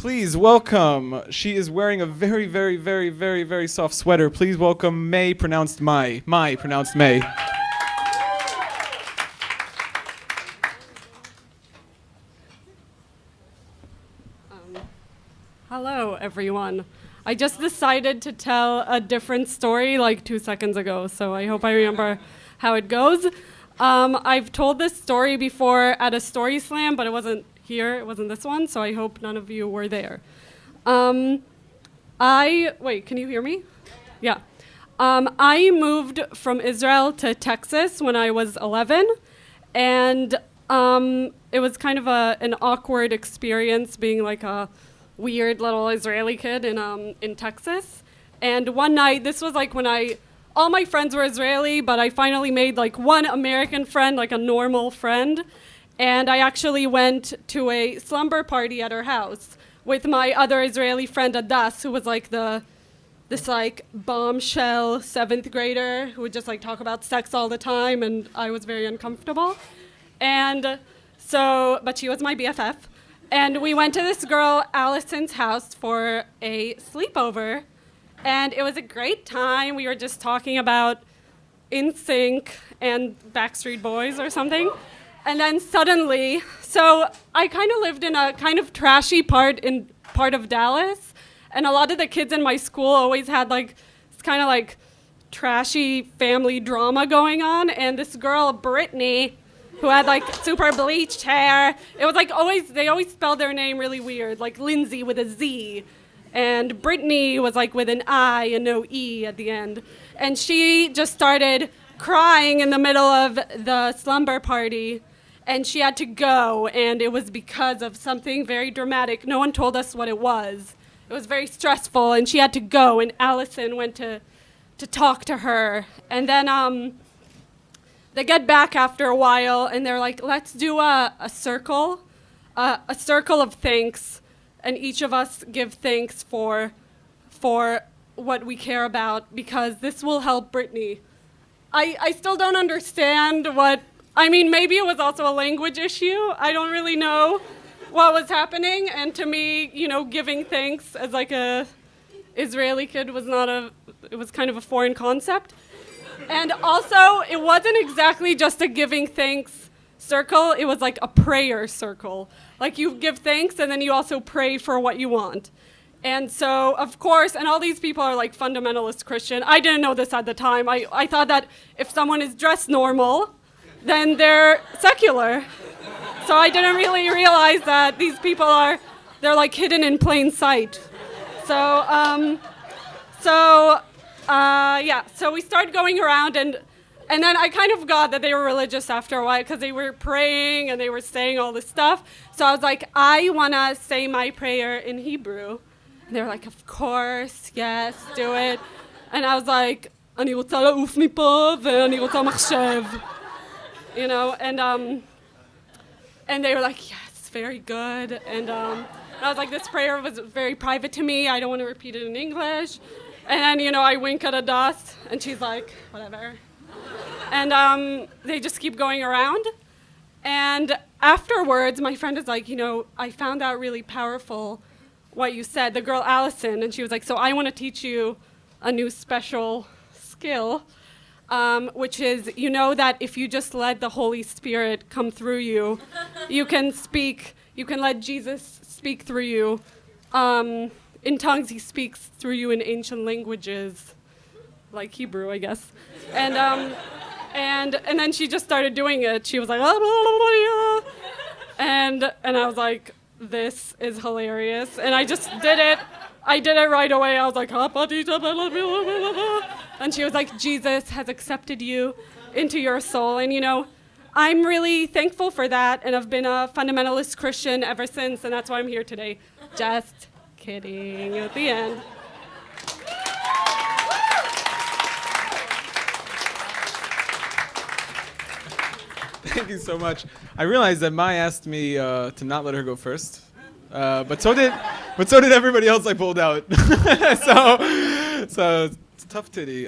Please welcome, she is wearing a very, very, very, very, very soft sweater. Please welcome May, pronounced Mai. Mai, pronounced May. Hello, everyone. I just decided to tell a different story like 2 seconds ago, so I hope I remember how it goes. I've told this story before at a StorySlam, but it wasn't here, it wasn't this one, so I hope none of you were there. Wait, can you hear me? Yeah. I moved from Israel to Texas when I was 11, and it was kind of an awkward experience being like a weird little Israeli kid in Texas. And one night, this was like when all my friends were Israeli, but I finally made like one American friend, like a normal friend. And I actually went to a slumber party at her house with my other Israeli friend Adas, who was like this like bombshell 7th grader who would just like talk about sex all the time, and I was very uncomfortable. And so, but she was my BFF. And we went to this girl, Allison's house for a sleepover, and it was a great time. We were just talking about NSYNC and Backstreet Boys or something. And then suddenly, so I kind of lived in a kind of trashy part of Dallas, and a lot of the kids in my school always had like this kind of like trashy family drama going on. And this girl, Brittany, who had like super bleached hair, it was like they always spelled their name really weird, like Lindsay with a Z. And Brittany was like with an I and no E at the end. And she just started crying in the middle of the slumber party, and she had to go, and it was because of something very dramatic. No one told us what it was. It was very stressful, and she had to go, and Allison went to talk to her. And then they get back after a while, and they're like, let's do a circle of thanks, and each of us give thanks for what we care about, because this will help Brittany. I still don't understand maybe it was also a language issue. I don't really know what was happening, and to me, giving thanks as like a Israeli kid it was kind of a foreign concept. And also, it wasn't exactly just a giving thanks circle, it was like a prayer circle. Like you give thanks and then you also pray for what you want. And so, of course, and all these people are like fundamentalist Christian. I didn't know this at the time. I thought that if someone is dressed normal, then they're secular. So I didn't really realize that these people they're like hidden in plain sight. So we started going around, and then I kind of got that they were religious after a while because they were praying and they were saying all this stuff. So I was like, I want to say my prayer in Hebrew. And they were like, of course, yes, do it. And I was like, אני רוצה לעוף מפה ואני רוצה מחשב. And they were like, yes, very good. And I was like, this prayer was very private to me. I don't want to repeat it in English. And then, I wink at Adas, and she's like, whatever. And they just keep going around. And afterwards, my friend is like, I found out really powerful what you said, the girl Allison. And she was like, so I want to teach you a new special skill, which is, that if you just let the Holy Spirit come through you, you can let Jesus speak through you. In tongues, he speaks through you in ancient languages, like Hebrew, I guess. And then she just started doing it. She was like, and I was like, this is hilarious. And I just did it. I did it right away. I was like, and she was like, Jesus has accepted you into your soul. And I'm really thankful for that, and I've been a fundamentalist Christian ever since, and that's why I'm here today. Just kidding at the end. Thank you so much. I realized that Mai asked me to not let her go first, but so did everybody else I pulled out. so it's a tough titty.